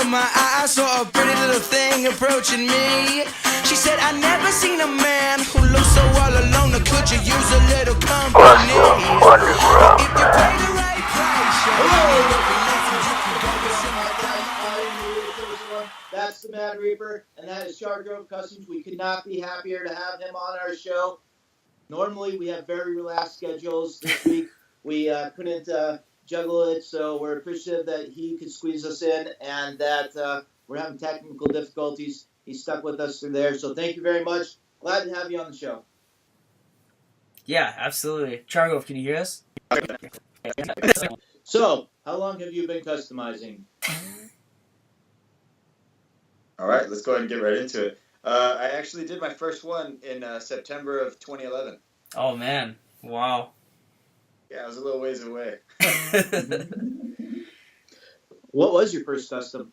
of my eye, I saw a pretty little thing approaching me. She said, I never seen a man who looks so all alone. Could you use a little company? If you pay the right price, That's the Mad Reaper, and that is Chargrove Customs. We could not be happier to have him on our show. Normally, we have very relaxed schedules. This week, we couldn't juggle it, so we're appreciative that he could squeeze us in and that we're having technical difficulties. He stuck with us through there, so thank you very much. Glad to have you on the show. Yeah, absolutely. Chargrove, can you hear us? So, how long have you been customizing? All right, let's go ahead and get right into it. I actually did my first one in September of 2011. Oh, man. Wow. Yeah, I was a little ways away. What was your first custom?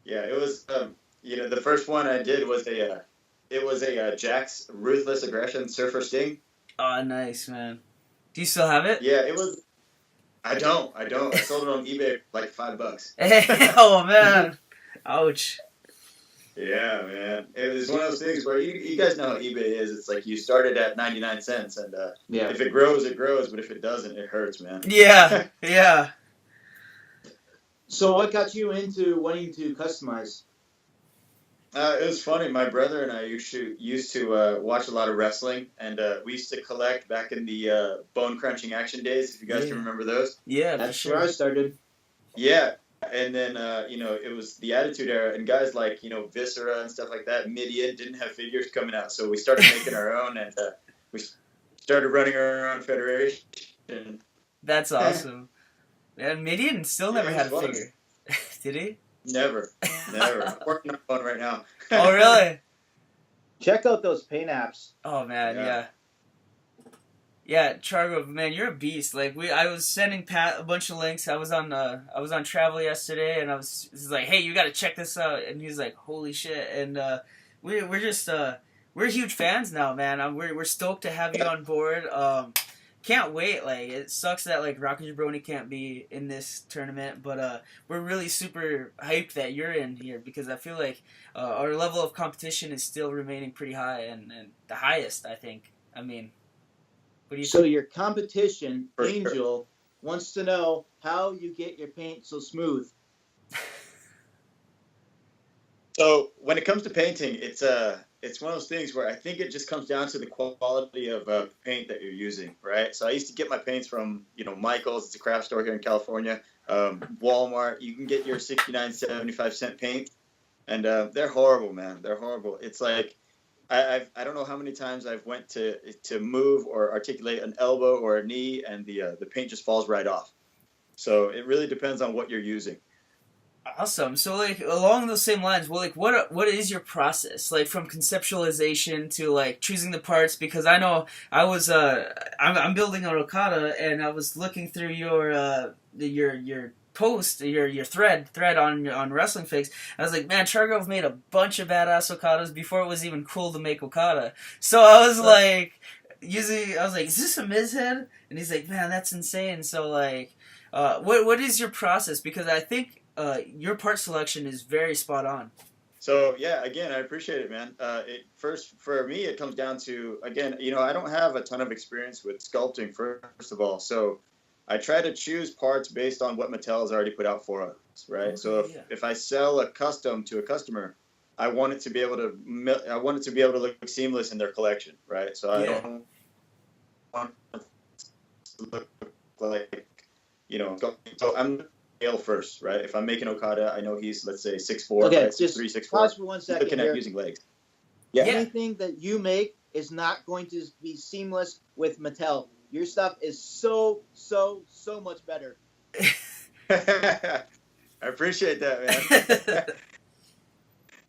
Yeah, it was, the first one I did was a Jack's Ruthless Aggression Surfer Sting. Oh, nice, man. Do you still have it? Yeah, it was. I don't. I sold it on eBay for like $5. Oh, man. Ouch. Yeah, man. It was one of those things where you guys know how eBay is. It's like you started at 99 cents, and if it grows, it grows. But if it doesn't, it hurts, man. Yeah, yeah. So what got you into wanting to customize? It was funny. My brother and I used to watch a lot of wrestling, and we used to collect back in the bone-crunching action days, if you guys can remember those. Yeah, that's where I started. Yeah. And then, it was the Attitude Era, and guys like, Viscera and stuff like that, Midian, didn't have figures coming out. So we started making our own, and we started running our own federation. That's awesome. And Midian still never had a figure. Did he? Never. I'm working on one right now. Oh, really? Check out those paint apps. Oh, man, yeah. Yeah, Chargrove, man, you're a beast. Like I was sending Pat a bunch of links. I was on travel yesterday, and he's like, "Hey, you got to check this out." And he's like, "Holy shit!" And we're just we're huge fans now, man. We're stoked to have you on board. Can't wait. Like, it sucks that like Rocky Jabroni can't be in this tournament, but we're really super hyped that you're in here because I feel like our level of competition is still remaining pretty high and the highest, I think. I mean. So your competition, Angel, wants to know how you get your paint so smooth. So when it comes to painting, it's one of those things where I think it just comes down to the quality of paint that you're using, right? So I used to get my paints from, Michael's. It's a craft store here in California. Walmart. You can get your 69, 75-cent paint, and they're horrible, man. They're horrible. It's like I don't know how many times I've went to move or articulate an elbow or a knee, and the paint just falls right off. So it really depends on what you're using. Awesome. So like along those same lines, well, like what is your process like from conceptualization to like choosing the parts? Because I know I was I'm building an Okada, and I was looking through your post, your thread on Wrestling Fix. I was like, man, Chargrove made a bunch of badass Okadas before it was even cool to make Okada. So I was like, is this a Miz head? And he's like, man, that's insane. So like, what is your process? Because I think your part selection is very spot on. So yeah, again, I appreciate it, man. For me, it comes down to, again, I don't have a ton of experience with sculpting, first of all. So I try to choose parts based on what Mattel has already put out for us, right? Okay, so if I sell a custom to a customer, I want it to be able to look seamless in their collection, right? So I don't want it to look like, so I'm scale first, right? If I'm making Okada, I know he's, let's say, 6'4", okay, right? 6'3", 6'4". Pause for 1 second. Looking at using legs. Yeah. Anything that you make is not going to be seamless with Mattel. Your stuff is so much better. I appreciate that, man.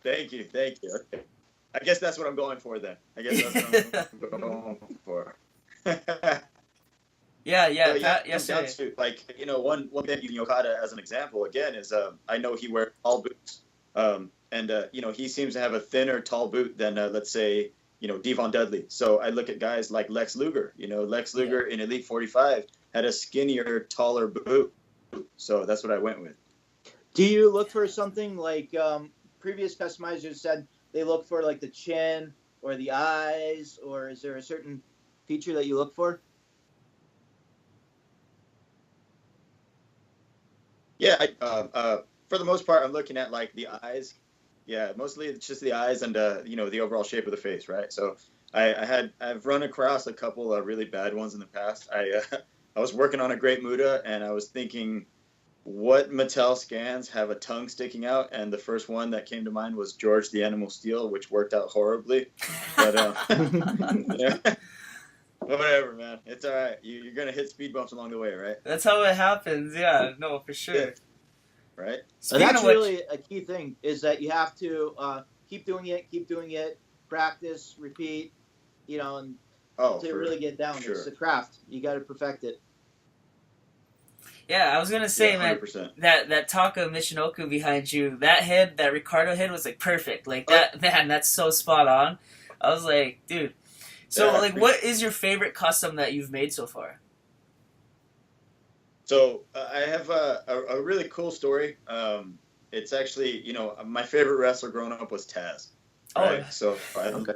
Thank you. Okay. I guess that's what I'm going for then. I guess that's what I'm going for. Yeah. Down to, like, one thing using Okada as an example again is I know he wears tall boots, and he seems to have a thinner tall boot than let's say Devon Dudley. So I look at guys like Lex Luger. Lex Luger in Elite 45 had a skinnier, taller boot. So that's what I went with. Do you look for something like previous customizers said they look for like the chin or the eyes, or is there a certain feature that you look for? Yeah, for the most part, I'm looking at like the eyes. Yeah, mostly it's just the eyes and the overall shape of the face, right? So I've run across a couple of really bad ones in the past. I was working on a Great Muta and I was thinking, what Mattel scans have a tongue sticking out? And the first one that came to mind was George the Animal Steel, which worked out horribly. But yeah. Whatever, man. It's all right. You're gonna hit speed bumps along the way, right? That's how it happens. Yeah, no, for sure. Yeah. Right. And that's really a key thing, is that you have to keep doing it, practice, repeat, and to really get down. Sure. It's a craft. You got to perfect it. Yeah, I was gonna say, man, 100%. that Taka Michinoku behind you, that head, that Ricardo head was like perfect. Like that, man, that's so spot on. I was like, dude. So, Yeah. like, what is your favorite custom that you've made so far? So I have a really cool story. It's actually, my favorite wrestler growing up was Taz. Right? Oh, So I Okay.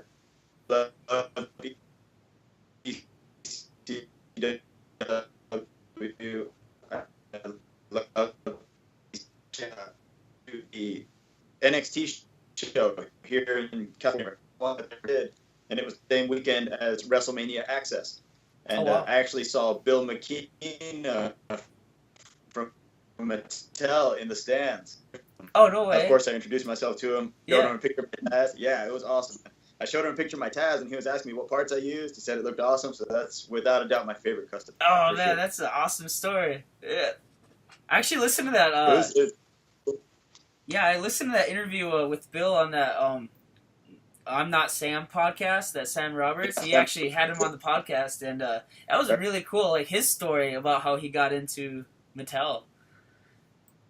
love the NXT show here in California. And it was the same weekend as WrestleMania Access. And wow. I actually saw Bill McKean from Mattel in the stands. oh, no way. Of course, I introduced myself to him. Yeah. Showed him a picture of my Taz. Yeah, it was awesome. I showed him a picture of my Taz, and he was asking me what parts I used. He said it looked awesome, so that's without a doubt my favorite custom. Oh, for man, sure. that's an awesome story. Yeah. I actually listened to that. Yeah, I listened to that interview with Bill on that I'm Not Sam podcast, that Sam Roberts. He actually had him on the podcast, and that was really cool. Like his story about how he got into Mattel.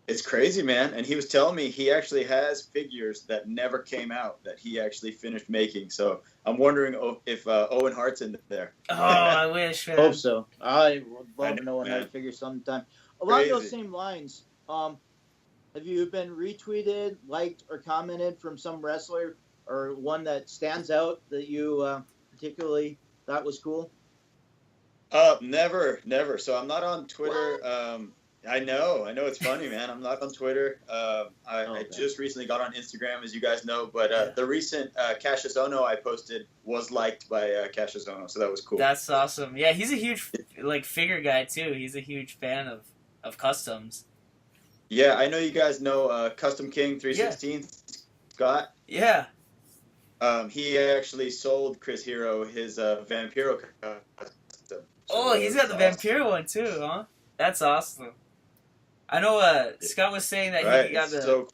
It's crazy, man. And he was telling me he actually has figures that never came out that he actually finished making. So I'm wondering if Owen Hart's in there. Oh, I wish, man. Hope so. I would love to know man. how to figure sometime. Along those Crazy. same lines, have you been retweeted, liked, or commented from some wrestler or one that stands out that you particularly thought was cool? Never. So I'm not on Twitter. I know it's funny, man. I'm not on Twitter. I just recently got on Instagram, as you guys know, but the recent Cassius Ohno I posted was liked by Cassius Ohno, so that was cool. That's awesome. Yeah, he's a huge figure guy too. He's a huge fan of customs. Yeah, I know you guys know Custom King 316 Scott. Yeah. He actually sold Chris Hero his Vampiro custom. Oh, he's got the Vampiro one too, huh? That's awesome. I know Scott was saying that he got the... So,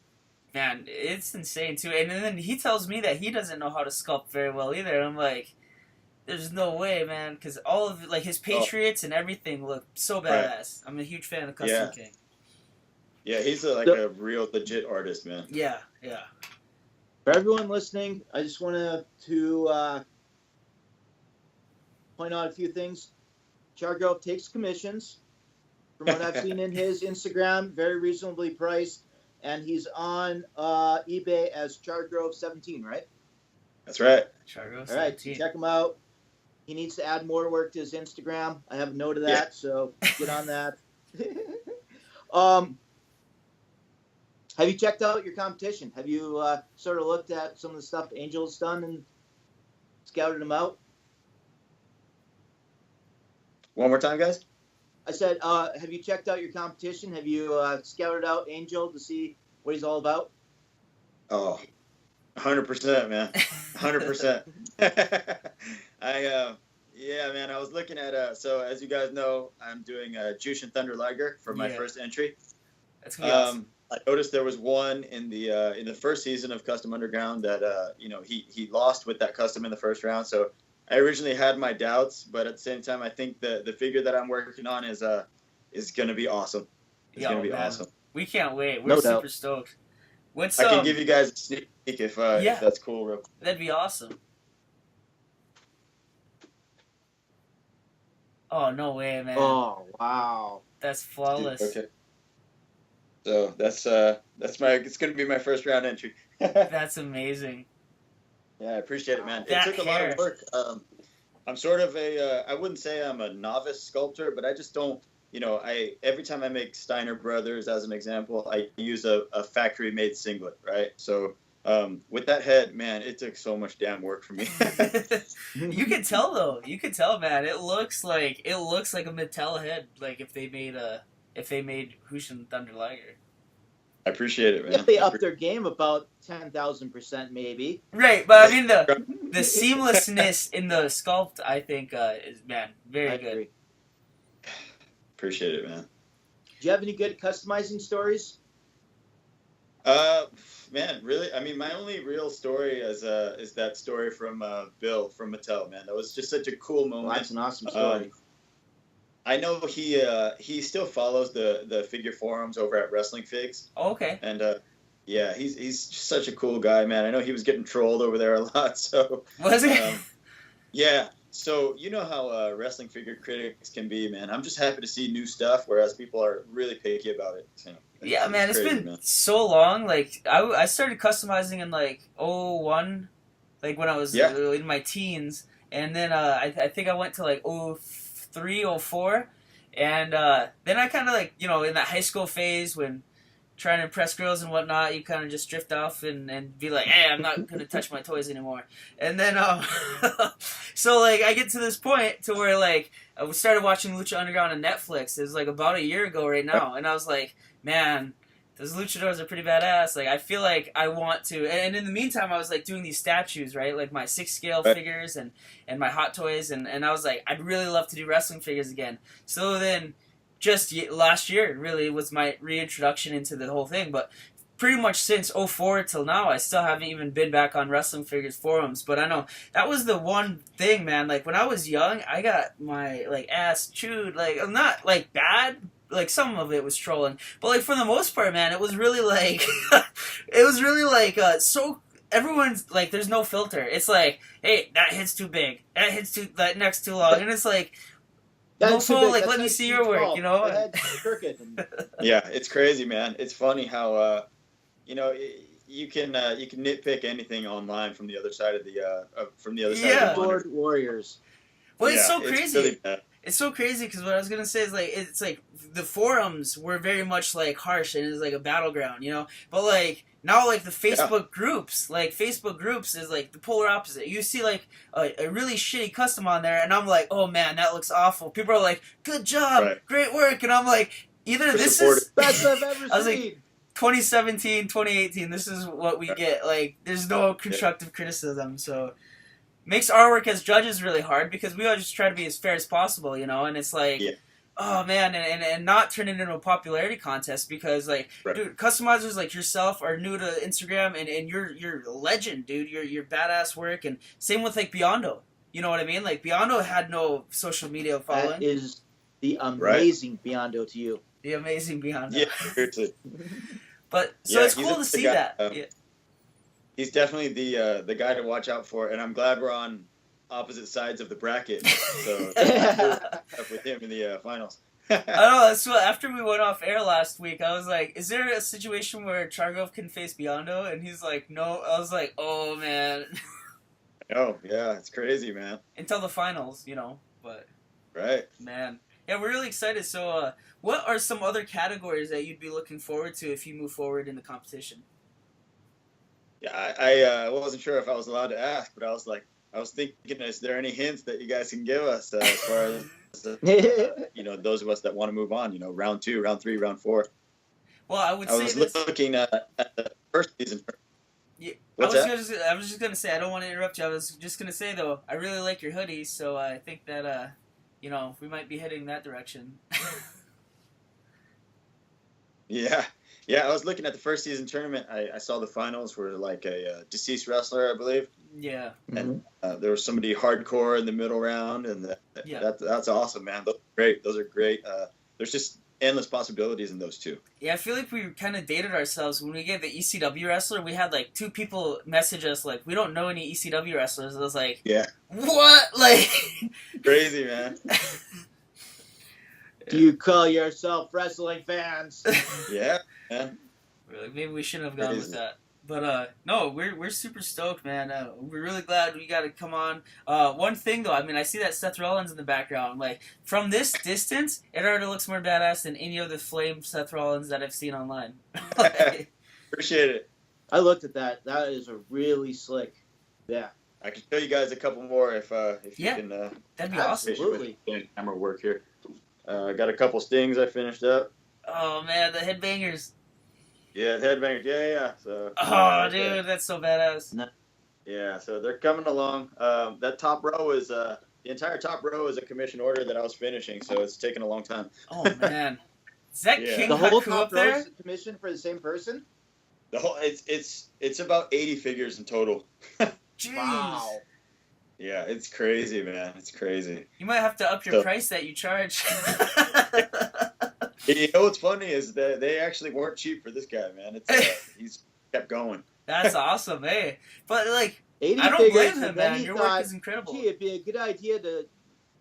man, it's insane too. And then he tells me that he doesn't know how to sculpt very well either. And I'm like, there's no way, man. Because all of his Patriots and everything look so badass. I'm a huge fan of Custom King. Yeah, he's a real legit artist, man. Yeah. For everyone listening, I just wanted to point out a few things. Chargrove takes commissions. From what I've seen in his Instagram, very reasonably priced. And he's on eBay as Chargrove17, right? That's right. Chargrove17. All right, so check him out. He needs to add more work to his Instagram. I have a note of that, so get on that. Have you checked out your competition? Have you sort of looked at some of the stuff Angel's done and scouted them out? One more time, guys. I said, have you checked out your competition? Have you scouted out Angel to see what he's all about? Oh, 100%, man. 100%. Yeah, man, I was looking at, so as you guys know, I'm doing Jushin Thunder Liger for my first entry. That's gonna be awesome. I noticed there was one in the first season of Custom Underground that, he lost with that custom in the first round, so I originally had my doubts, but at the same time, I think the figure that I'm working on is going to be awesome. It's going to be awesome. We can't wait. We're super stoked. I can give you guys a sneak peek if that's cool, real quick. That'd be awesome. Oh, no way, man. Oh, wow. That's flawless. Okay. So that's it's gonna be my first round entry. That's amazing. Yeah, I appreciate it, man. It That took a lot of work. I'm sort of I wouldn't say I'm a novice sculptor, but I just don't, every time I make Steiner Brothers, as an example, I use a factory-made singlet, right? So with that head, man, it took so much damn work for me. You could tell though. You could tell, man. It looks like a Mattel head, like if they made Hushin Thunder Liger. I appreciate it, man. If they up their game about 10,000%, maybe. Right, but I mean the seamlessness in the sculpt, I think, is very good. Agree. Appreciate it, man. Do you have any good customizing stories? Man, really? I mean, my only real story is that story from Bill from Mattel, man. That was just such a cool moment. Well, that's an awesome story. I know he still follows the figure forums over at Wrestling Figs. Oh, okay. And yeah, he's just such a cool guy, man. I know he was getting trolled over there a lot. So was he? Yeah. So you know how wrestling figure critics can be, man. I'm just happy to see new stuff, whereas people are really picky about it. So, yeah, man, it's crazy, been so long. Like I started customizing in like 01, like when I was in my teens, and then I think I went to like 03, 04, and then I kind of like, in that high school phase when trying to impress girls and whatnot, you kind of just drift off and be like, hey, I'm not going to touch my toys anymore. And then, so like I get to this point to where like I started watching Lucha Underground on Netflix. It was like about a year ago right now. And I was like, man, those luchadors are pretty badass. Like, I feel like I want to. And in the meantime, I was like doing these statues, right? Like my 6-scale figures and my Hot Toys. And I was like, I'd really love to do wrestling figures again. So then just last year really was my reintroduction into the whole thing. But pretty much since 04 till now, I still haven't even been back on wrestling figures forums. But I know that was the one thing, man. Like when I was young, I got my like ass chewed. Like I'm not like bad. Like some of it was trolling, but like for the most part, man, it was really like so everyone's like there's no filter. It's like, hey, that hit's too big. That neck's too long, and it's like. That's no, like let me see your work, you know. Yeah, it's crazy, man. It's funny how you can nitpick anything online from the other side of the Board warriors. Well, it's so crazy. It's really bad. It's so crazy because what I was gonna say is like it's like the forums were very much like harsh and it was like a battleground, you know. But like now, like the Facebook groups, is like the polar opposite. You see like a really shitty custom on there, and I'm like, oh man, that looks awful. People are like, good job, great work, and I'm like, either this is best I've ever seen. I was like, 2017, 2018, this is what we get. Like, there's no constructive criticism, so. Makes our work as judges really hard because we all just try to be as fair as possible, you know, and it's like, oh man, and not turn it into a popularity contest because like, dude, customizers like yourself are new to Instagram and you're a legend, dude. You're badass work, and same with like Biondo. You know what I mean? Like Biondo had no social media following. That is the amazing Biondo to you. The amazing Biondo. Yeah, seriously. But so it's cool to see that. He's definitely the guy to watch out for, and I'm glad we're on opposite sides of the bracket. So up with him in the finals. I know. That's what. After we went off air last week, I was like, "Is there a situation where Chargrove can face Biondo?" And he's like, "No." I was like, "Oh man." Oh yeah, it's crazy, man. Until the finals, you know. But man, yeah, we're really excited. So, what are some other categories that you'd be looking forward to if you move forward in the competition? Yeah, I wasn't sure if I was allowed to ask, but I was thinking, is there any hints that you guys can give us as far as those of us that want to move on, round 2, round 3, round 4. Well, I was looking at the first season. Yeah, I was just gonna say, I don't want to interrupt you. I was just gonna say though, I really like your hoodie, so I think that we might be heading that direction. Yeah, I was looking at the first season tournament. I saw the finals were like a deceased wrestler, I believe. Yeah. And there was somebody hardcore in the middle round, and that's awesome, man. Those are great. There's just endless possibilities in those two. Yeah, I feel like we kind of dated ourselves. When we gave the ECW wrestler, we had like 2 people message us like, we don't know any ECW wrestlers. I was like, what? Like, crazy, man. Do you call yourself wrestling fans? Yeah, man. Maybe we shouldn't have gone with that. But no, we're super stoked, man. We're really glad we got to come on. One thing though, I mean, I see that Seth Rollins in the background. Like from this distance, it already looks more badass than any other Flame Seth Rollins that I've seen online. Appreciate it. I looked at that. That is a really slick. Yeah. I can show you guys a couple more if you can. That'd be awesome. Absolutely. Camera work here. I got a couple stings I finished up. Oh man, the headbangers. Yeah, headbangers. Yeah. So. Oh, dude, that's so badass. Yeah, so they're coming along. That top row is the entire top row is a commission order that I was finishing, so it's taking a long time. Oh man, is that King The whole Haku top up row there? is a commission for the same person? The whole it's about 80 figures in total. Jeez. Wow. Yeah, it's crazy, man. It's crazy. You might have to up your price that you charge. You know what's funny is that they actually weren't cheap for this guy, man. It's he's kept going. That's awesome, hey. But like, 80 I don't figures, blame and him, then man. he Your thought, work is incredible. Gee, it'd be a good idea to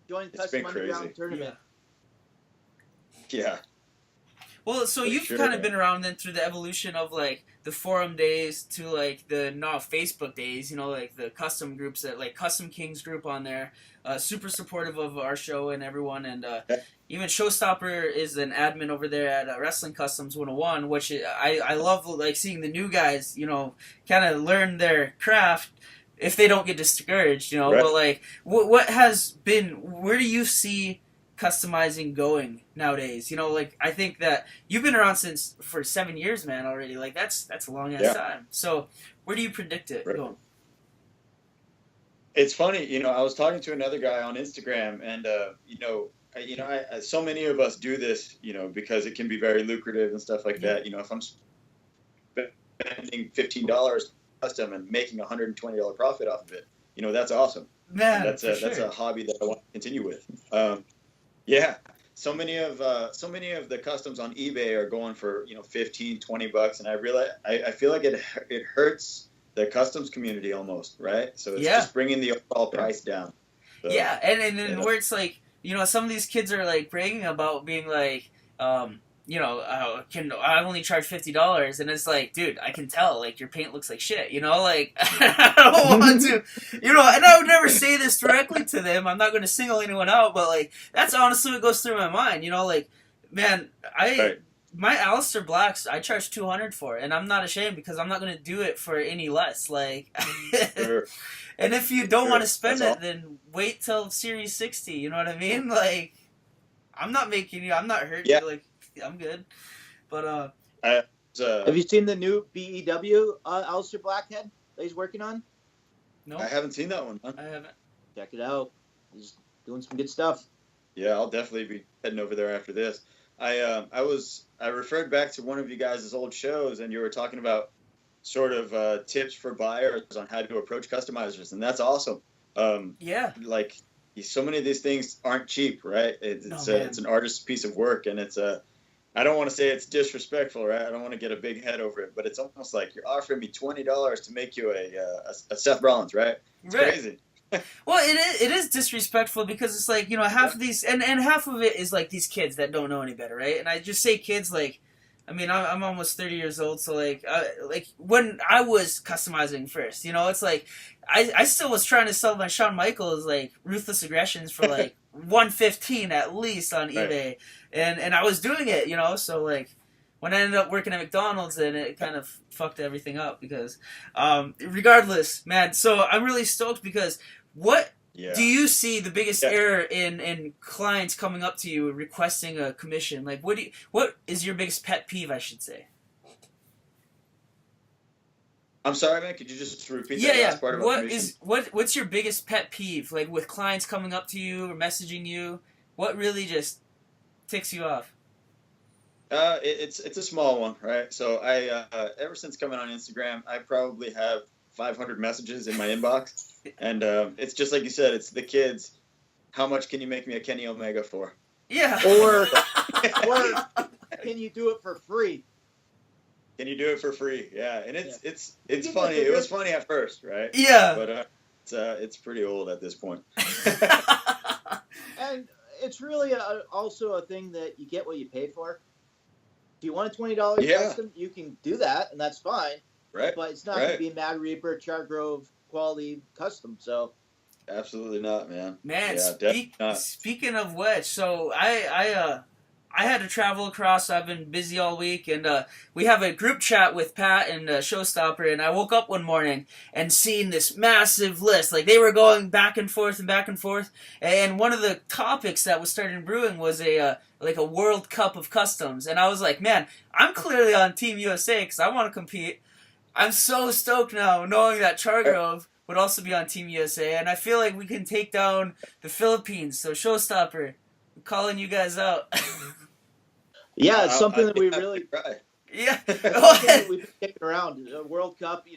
join the It's been Custom Underground crazy. tournament. Yeah. Well, so For you've sure, kind of man. been around then through the evolution of like the forum days to like the now Facebook days, you know, like the custom groups that like Custom Kings group on there, super supportive of our show and everyone, and even Showstopper is an admin over there at Wrestling Customs 101, which I love like seeing the new guys, you know, kind of learn their craft if they don't get discouraged, you know. Right. But like, what has been? Where do you see customizing going nowadays? You know, like I think that you've been around for 7 years, man, already. Like that's a long ass time. So where do you predict it going? It's funny, you know, I was talking to another guy on Instagram, and I so many of us do this, you know, because it can be very lucrative and stuff like that. You know, if I'm spending $15 custom and making $120 profit off of it, you know, that's awesome. Man, That's a hobby that I want to continue with. Yeah, so many of the customs on eBay are going for, you know, $15-$20, and I feel like it hurts the customs community almost, right? So it's just bringing the overall price down. So, yeah, and then where it's like, you know, some of these kids are like bragging about being like, you know, I only charge $50, and it's like, dude, I can tell, like, your paint looks like shit, you know, like, I don't want to, you know, and I would never say this directly to them, I'm not going to single anyone out, but, like, that's honestly what goes through my mind, you know, like, man, my Aleister Blacks, I charge $200 for, and I'm not ashamed, because I'm not going to do it for any less, like, and if you don't want to spend it, then wait till Series 60, you know what I mean, like, I'm not making you, I'm not hurting you, like, I'm good, but have you seen the new BEW Aleister Blackhead that he's working on? No, I haven't seen that one. Huh? I haven't. Check it out. He's doing some good stuff. Yeah, I'll definitely be heading over there after this. I referred back to one of you guys' old shows, and you were talking about sort of tips for buyers on how to approach customizers, and that's awesome. Yeah, like so many of these things aren't cheap, right? It's an artist's piece of work, and it's I don't want to say it's disrespectful, right? I don't want to get a big head over it, but it's almost like you're offering me $20 to make you a Seth Rollins, right? It's crazy. Well, it is disrespectful because it's like, you know, half of these and half of it is like these kids that don't know any better, right? And I just say kids like, I mean, I'm almost 30 years old, so like when I was customizing first, you know, it's like I still was trying to sell my Shawn Michaels like Ruthless Aggressions for like $115 at least on eBay, and I was doing it, you know, so like when I ended up working at McDonald's, then it kind of fucked everything up because, regardless, man. So I'm really stoked because what. Yeah. Do you see the biggest error in clients coming up to you requesting a commission? Like, what is your biggest pet peeve, I should say? I'm sorry, man. Could you just repeat that last part about commission? What's your biggest pet peeve? Like with clients coming up to you or messaging you, what really just ticks you off? It's a small one, right? So I ever since coming on Instagram, I probably have 500 messages in my inbox. And it's just like you said, it's the kids. How much can you make me a Kenny Omega for? Yeah. Or can you do it for free? Can you do it for free? Yeah, and it's funny. It was funny at first, right? Yeah. But it's pretty old at this point. And it's really also a thing that you get what you pay for. If you want a $20 Yeah. custom, you can do that, and that's fine. Right. But it's not going to be Mad Reaper, Chargrove quality custom. So Absolutely not, man. Man, Yeah, definitely not. speaking of which, so I had to travel across. So I've been busy all week, and we have a group chat with Pat and Showstopper. And I woke up one morning and seen this massive list. Like they were going back and forth and back and forth. And one of the topics that was starting brewing was a World Cup of customs. And I was like, man, I'm clearly on Team USA because I want to compete. I'm so stoked now knowing that Chargrove would also be on Team USA, and I feel like we can take down the Philippines. So Showstopper, I'm calling you guys out. yeah, it's something that we really Yeah. something that we've been kicking around. The World Cup,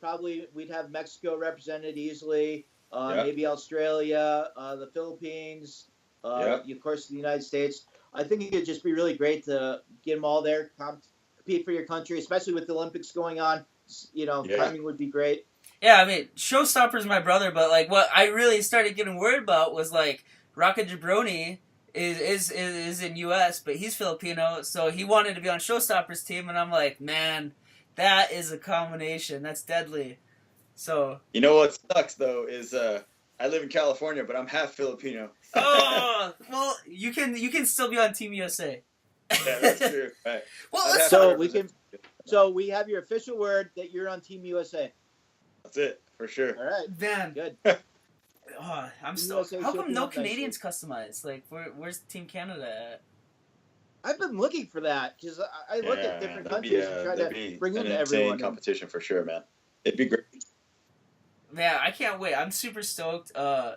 probably we'd have Mexico represented easily. Maybe Australia, the Philippines, of course the United States. I think it could just be really great to get them all there, compete for your country, especially with the Olympics going on. Timing would be great. Yeah, I mean, Showstopper's my brother, but like what I really started getting worried about was like Rocket Jabroni is in US, but he's Filipino, so he wanted to be on Showstopper's team, and I'm like, man, that is a combination. That's deadly. So You know what sucks though is I live in California, but I'm half Filipino. oh well, you can still be on Team USA. Yeah, that's true. Right. Well, So we have your official word that you're on Team USA. That's it for sure. All right, man, good. Oh, I'm Team stoked. USA How come shaping no up nicely. Canadians customize? Like, where's Team Canada at? I've been looking for that because I look at different countries and try to bring in an everyone. insane competition for sure, man. It'd be great. Man, I can't wait. I'm super stoked. Yeah,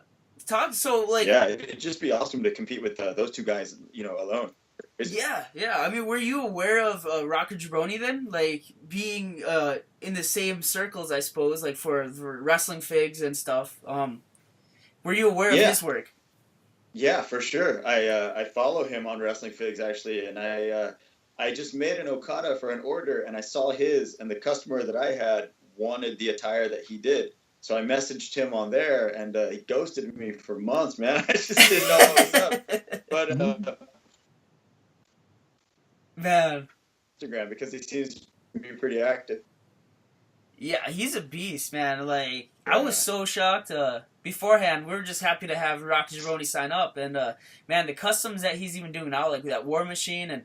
it'd just be awesome to compete with those two guys, alone. Yeah. I mean, were you aware of Rocket Jabroni then? Like being in the same circles, I suppose, like for wrestling figs and stuff. Were you aware of his work? Yeah, for sure. I follow him on Wrestling Figs actually, and I just made an Okada for an order, and I saw his, and the customer that I had wanted the attire that he did. So I messaged him on there, and he ghosted me for months, man. I just didn't know what was up. But man, Instagram, because he seems to be pretty active. Yeah, he's a beast, man. Like I was so shocked. Beforehand, we were just happy to have Rocky Jabroni sign up, and man, the customs that he's even doing now, like that War Machine and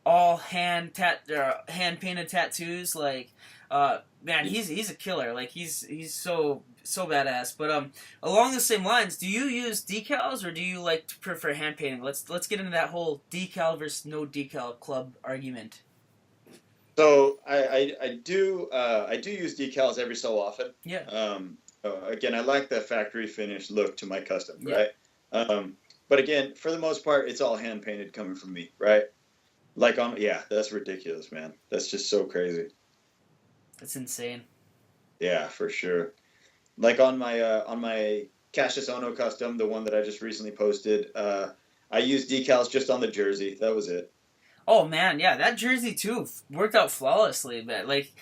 all hand painted tattoos, like man, he's a killer. Like he's so badass. But along the same lines, do you use decals or do you like to prefer hand painting? Let's get into that whole decal versus no decal club argument. So I do use decals every so often. Yeah. Again, I like the factory finish look to my custom, right? But again, for the most part, it's all hand painted coming from me, right? Like that's ridiculous, man. That's just so crazy. That's insane. Yeah, for sure. Like on my Cassius Ono custom, the one that I just recently posted, I used decals just on the jersey. That was it. Oh man, yeah, that jersey too worked out flawlessly, but like,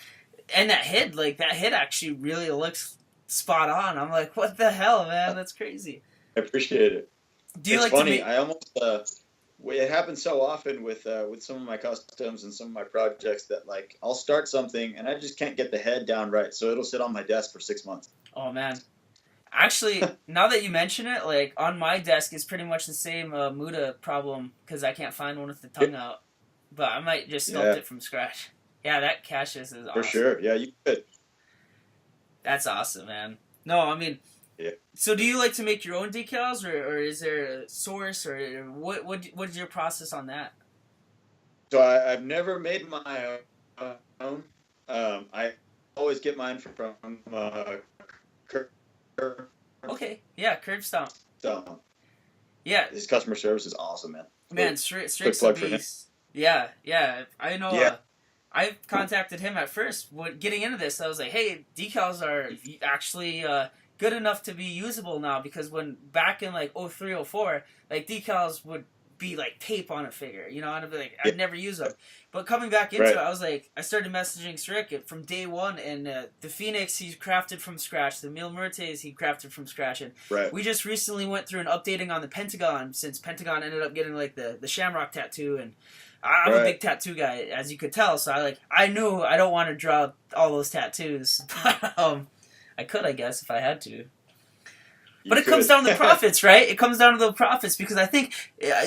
and that head actually really looks spot on. I'm like, what the hell, man? That's crazy. I appreciate it. It's funny. I almost it happens so often with some of my customs and some of my projects that like I'll start something and I just can't get the head down right, so it'll sit on my desk for 6 months. Oh man, actually, now that you mention it, like on my desk is pretty much the same Muda problem because I can't find one with the tongue out. But I might just sculpt it from scratch. Yeah, that Cassius is awesome. For sure. Yeah, you could. That's awesome, man. No, I mean, so do you like to make your own decals, or is there a source, or what's your process on that? So I've never made my own. I always get mine from Curb. Okay, yeah, Curb Stomp. Yeah. His customer service is awesome, man. Man, straight plug for him. Yeah, I know. Yeah. I contacted him at first. Getting into this, I was like, "Hey, decals are actually good enough to be usable now." Because back in like 03, 04, like decals would be like tape on a figure, and I'd be like, I'd never use them. But coming back into it, I was like, I started messaging Strick from day one, and the Phoenix he crafted from scratch, the Mil Muertes he crafted from scratch, and we just recently went through an updating on the Pentagon, since Pentagon ended up getting like the Shamrock tattoo, and I'm a big tattoo guy, as you could tell, so I knew I don't want to draw all those tattoos, but I could, I guess, if I had to. But it comes down to the profits, right? It comes down to the profits, because I think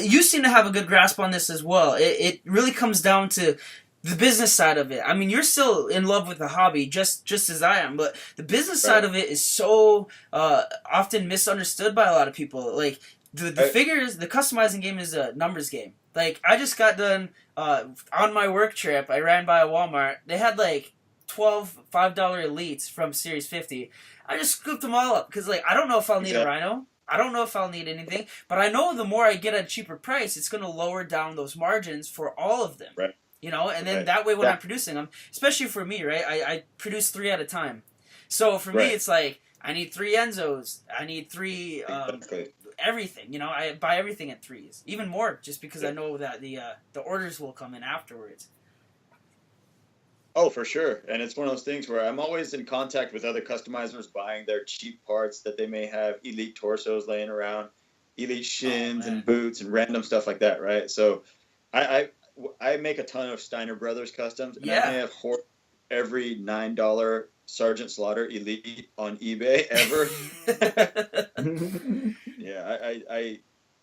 you seem to have a good grasp on this as well. It really comes down to the business side of it. I mean, you're still in love with the hobby, just as I am, but the business side of it is so often misunderstood by a lot of people. Like, the figures, the customizing game is a numbers game. Like, I just got done on my work trip. I ran by a Walmart. They had, like, 12 $5 elites from Series 50. I just scooped them all up because, like, I don't know if I'll need a Rhino. I don't know if I'll need anything. But I know the more I get at a cheaper price, it's going to lower down those margins for all of them. Right. And then that way when I'm producing them, especially for me, right, I produce 3 at a time. So for me, it's like, I need 3 Enzos. I need 3 everything. I buy everything at 3s. Even more, just because I know that the orders will come in afterwards. Oh, for sure. And it's one of those things where I'm always in contact with other customizers buying their cheap parts that they may have elite torsos laying around, elite shins and boots and random stuff like that, right? So I make a ton of Steiner Brothers customs, and I may have hoarded every $9 Sergeant Slaughter Elite on eBay ever.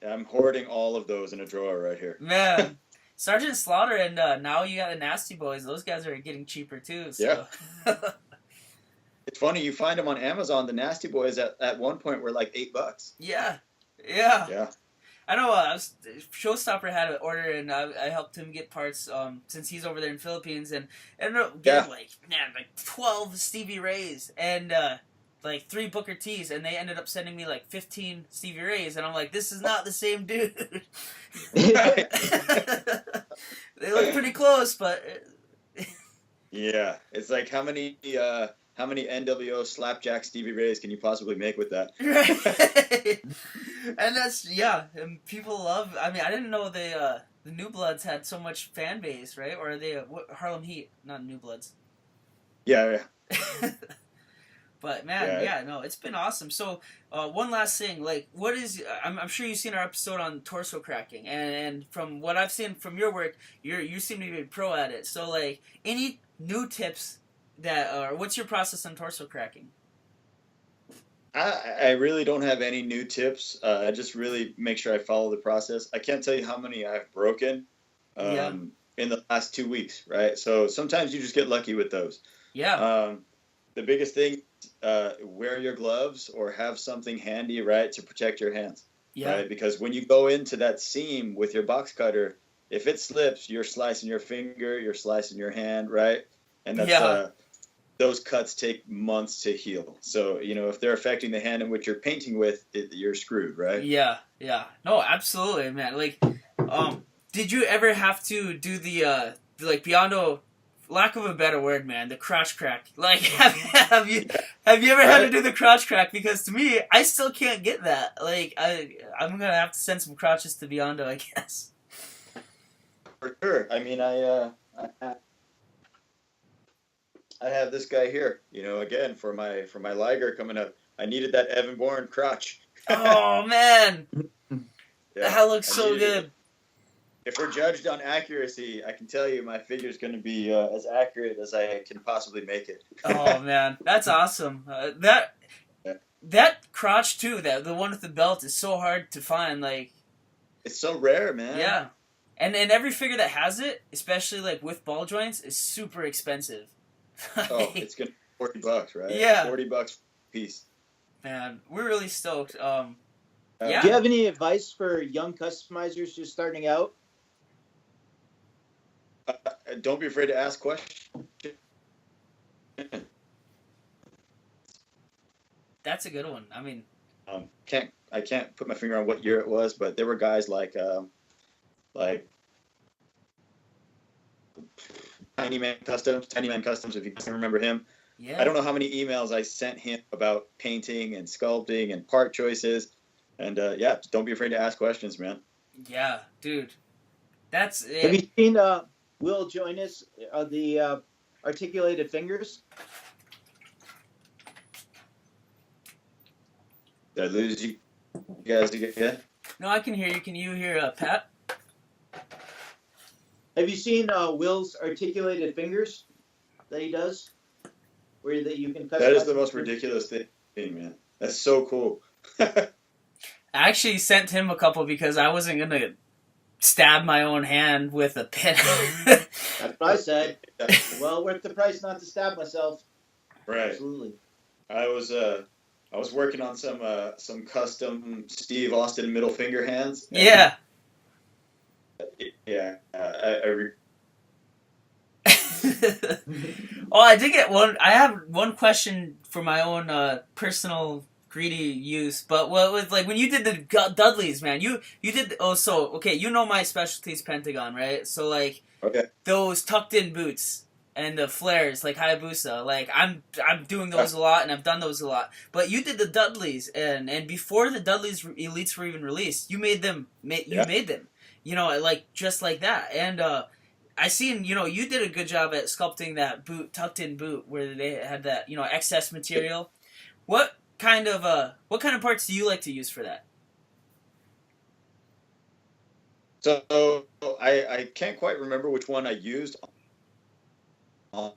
I'm hoarding all of those in a drawer right here. Man. Sergeant Slaughter and now you got the Nasty Boys. Those guys are getting cheaper too. So. Yeah. It's funny, you find them on Amazon. The Nasty Boys at one point were like $8. Yeah. I know. Showstopper had an order, and I helped him get parts since he's over there in the Philippines, and ended up getting like 12 Stevie Rays and like 3 Booker T's, and they ended up sending me like 15 Stevie Rays, and I'm like, this is not the same dude. They look pretty close, but it's like how many NWO Slapjack Stevie Rays can you possibly make with that? Right. And that's and people love. I mean, I didn't know the New Bloods had so much fan base, right? Or are they Harlem Heat, not New Bloods? Yeah. But man, no, it's been awesome. So, one last thing, like, what is? I'm sure you've seen our episode on torso cracking, and from what I've seen from your work, you seem to be a pro at it. So, like, any new tips what's your process on torso cracking? I really don't have any new tips. I just really make sure I follow the process. I can't tell you how many I've broken in the last 2 weeks, right? So sometimes you just get lucky with those. Yeah. The biggest thing, wear your gloves or have something handy, right, to protect your hands. Yeah. Right? Because when you go into that seam with your box cutter, if it slips, you're slicing your finger, you're slicing your hand, right? And that's those cuts take months to heal. So, if they're affecting the hand in which you're painting with, you're screwed, right? Yeah. No, absolutely, man. Like, did you ever have to do the beyond lack of a better word, man, the crotch crack? Like, have you ever had to do the crotch crack? Because to me, I still can't get that. Like, I'm gonna have to send some crotches to Beyond, I guess. For sure. I mean, I have this guy here. Again, for my Liger coming up, I needed that Evan Bourne crotch. Oh man, that looks so good. If we're judged on accuracy, I can tell you my figure's going to be as accurate as I can possibly make it. Oh man, that's awesome. That crotch too, the one with the belt, is so hard to find. Like, it's so rare, man. Yeah, and every figure that has it, especially like with ball joints, is super expensive. It's going to be $40, right? Yeah, $40 a piece. Man, we're really stoked. Do you have any advice for young customizers just starting out? Don't be afraid to ask questions. That's a good one. I mean, I can't put my finger on what year it was, but there were guys like Tiny Man Customs, if you can remember him. Yeah. I don't know how many emails I sent him about painting and sculpting and part choices. And don't be afraid to ask questions, man. Yeah, dude. That's Have it. you seen Will Jonas the articulated fingers? Did I lose you guys again? No, I can hear you. Can you hear Pat? Have you seen Will's articulated fingers that he does, where that you can That is customize? the most ridiculous thing, man. That's so cool. I actually sent him a couple because I wasn't gonna stab my own hand with a pin. That's what I said. Well, worth the price not to stab myself. Right. Absolutely. I was working on some custom Steve Austin middle finger hands. Yeah. Yeah. Oh, I did get one. I have one question for my own personal greedy use. But what was like when you did the Dudleys, man? You did. Oh, so okay. You know my specialty is Pentagon, right? So like Okay. those tucked in boots and the flares like Hayabusa. Like I'm doing those a lot, and I've done those a lot. But you did the Dudleys, and before the Dudleys Elites were even released, you made them. You made them. You know, like just like that, and I seen, you know, you did a good job at sculpting that boot, tucked in boot, where they had that, you know, excess material. What kind of parts do you like to use for that? So I can't quite remember which one I used on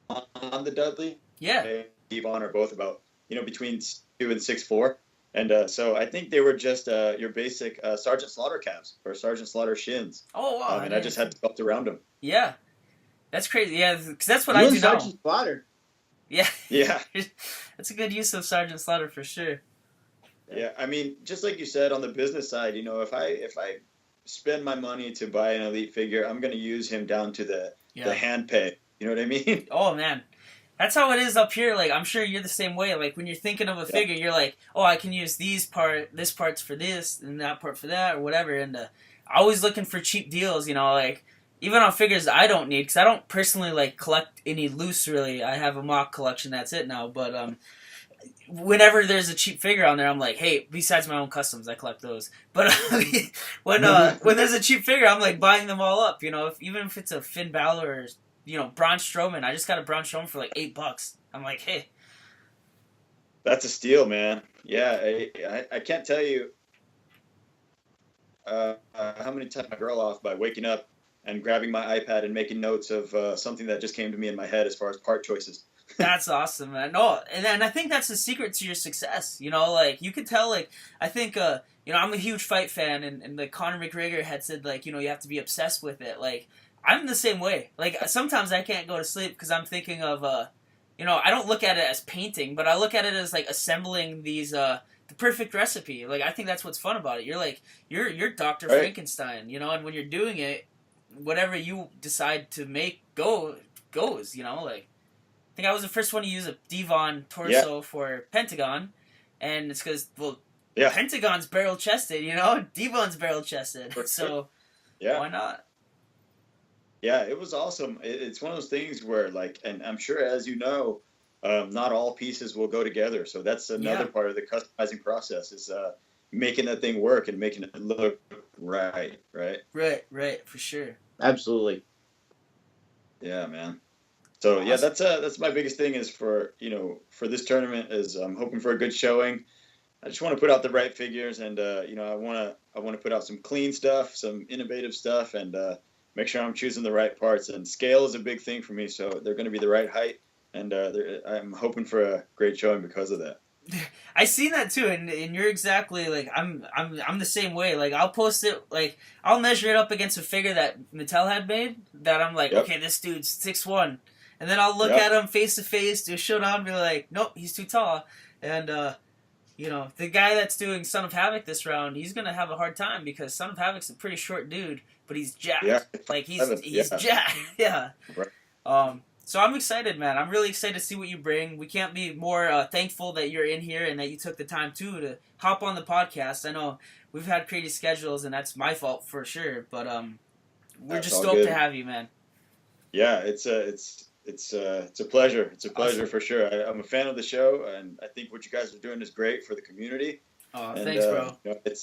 the Dudley. Yeah. Devon are both about, between 2 and 6'4". And so I think they were just your basic Sergeant Slaughter calves or Sergeant Slaughter shins. Oh wow! And I just had to sculpt around them. Yeah, that's crazy. Yeah, because that's what You I and do now. Sergeant Slaughter. Yeah, Yeah, that's a good use of Sergeant Slaughter for sure. yeah. I mean, just like you said on the business side, if I spend my money to buy an elite figure, I'm going to use him down to the hand pay. You know what I mean? Oh man. That's how it is up here. Like, I'm sure you're the same way. Like, when you're thinking of a figure, you're like, oh, I can use this part's for this, and that part for that, or whatever. And always looking for cheap deals, you know, like, even on figures I don't need, because I don't personally, like, collect any loose, really. I have a mock collection, that's it now. But, whenever there's a cheap figure on there, I'm like, hey, besides my own customs, I collect those. But when there's a cheap figure, I'm, like, buying them all up, you know, even if it's a Finn Balor or, you know, Braun Strowman. I just got a Braun Strowman for like $8. I'm like, hey. That's a steal, man. Yeah, I can't tell you how many times I girl off by waking up and grabbing my iPad and making notes of something that just came to me in my head as far as part choices. That's awesome, man. No, and I think that's the secret to your success. You know, like, you could tell, like, I think, you know, I'm a huge fight fan, and like, Conor McGregor had said, like, you know, you have to be obsessed with it. Like, I'm the same way. Like, sometimes I can't go to sleep because I'm thinking of, you know, I don't look at it as painting, but I look at it as, like, assembling these, the perfect recipe. Like, I think that's what's fun about it. You're, like, you're Dr. Right. Frankenstein, you know, and when you're doing it, whatever you decide to make goes, you know, like, I think I was the first one to use a Devon torso for Pentagon, and it's because, well, Pentagon's barrel-chested, you know? Devon's barrel-chested, so why not? Yeah, it was awesome. It's one of those things where, like, and I'm sure, as you know, not all pieces will go together. So that's another part of the customizing process is making that thing work and making it look right. Right, for sure. Absolutely. Yeah, man. So yeah, that's my biggest thing is for this tournament is I'm hoping for a good showing. I just want to put out the right figures, and I want to put out some clean stuff, some innovative stuff, and make sure I'm choosing the right parts. And scale is a big thing for me, so they're going to be the right height, and I'm hoping for a great showing because of that. I seen that too, and you're exactly like I'm the same way. Like, I'll post it, like, I'll measure it up against a figure that Mattel had made that I'm like, okay, this dude's 6'1", and then I'll look at him face to face, do a showdown, and be like, nope, he's too tall. And you know, the guy that's doing Son of Havoc this round, he's gonna have a hard time because Son of Havoc's a pretty short dude, but he's jacked. Yeah. Like, he's jacked. Yeah. Right. So I'm excited, man. I'm really excited to see what you bring. We can't be more thankful that you're in here and that you took the time too to hop on the podcast. I know we've had crazy schedules, and that's my fault for sure. But we're just stoked to have you, man. Yeah, it's a pleasure. It's a pleasure for sure. I'm a fan of the show, and I think what you guys are doing is great for the community. Oh, And, thanks, bro.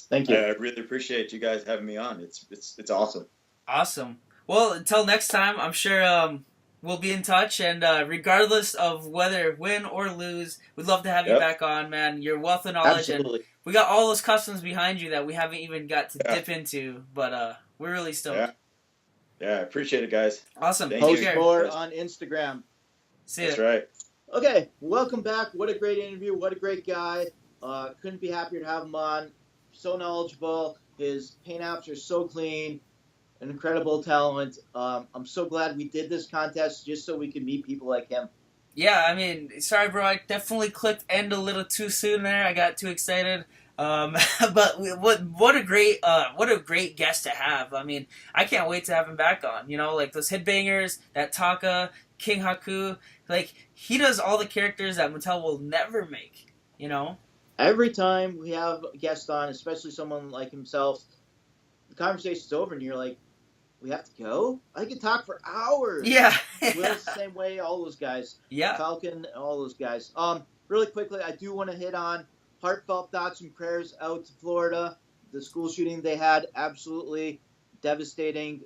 Thank you. I really appreciate you guys having me on. It's awesome. Awesome. Well, until next time, I'm sure we'll be in touch, and regardless of whether win or lose, we'd love to have you Yep. back on, man. Your wealth of knowledge, Absolutely. and we got all those customs behind you that we haven't even got to Yeah. dip into, but we're really stoked. Yeah. Yeah, I appreciate it, guys. Awesome. Thank Take you. Post care. more on Instagram. See ya. That's right. Okay, welcome back. What a great interview. What a great guy. Couldn't be happier to have him on. So knowledgeable. His paint apps are so clean. An incredible talent. I'm so glad we did this contest just so we could meet people like him. Yeah, I mean, sorry, bro. I definitely clicked end a little too soon there. I got too excited. But what a great guest to have. I mean, I can't wait to have him back on. You know, like those headbangers, that Taka, King Haku. Like, he does all the characters that Mattel will never make. You know. Every time we have a guest on, especially someone like himself, the conversation's over and you're like, we have to go? I could talk for hours. Yeah. Will's the same way, all those guys. Yeah. Falcon, all those guys. Really quickly, I do want to hit on heartfelt thoughts and prayers out to Florida. The school shooting they had, absolutely devastating.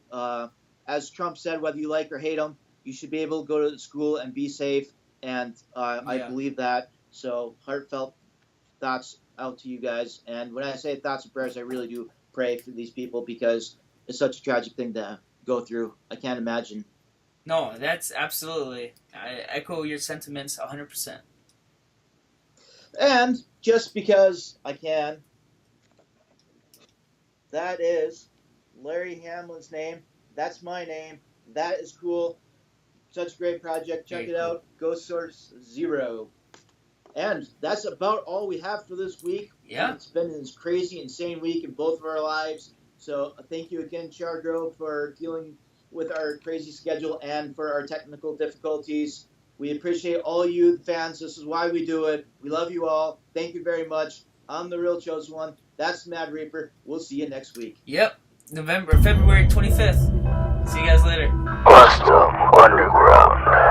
As Trump said, whether you like or hate him, you should be able to go to the school and be safe. And I believe that. So heartfelt thoughts out to you guys. And when I say thoughts and prayers, I really do pray for these people because it's such a tragic thing to go through. I can't imagine. No, that's absolutely. I echo your sentiments 100%. And just because I can, that is Larry Hamlin's name. That's my name. That is cool. Such a great project. Check it out. Ghost Source Zero. And that's about all we have for this week. Yeah. It's been this crazy, insane week in both of our lives. So thank you again, Chargrove, for dealing with our crazy schedule and for our technical difficulties. We appreciate all you, the fans. This is why we do it. We love you all. Thank you very much. I'm the real chosen one. That's Mad Reaper. We'll see you next week. Yep. February 25th. See you guys later. Custom Underground.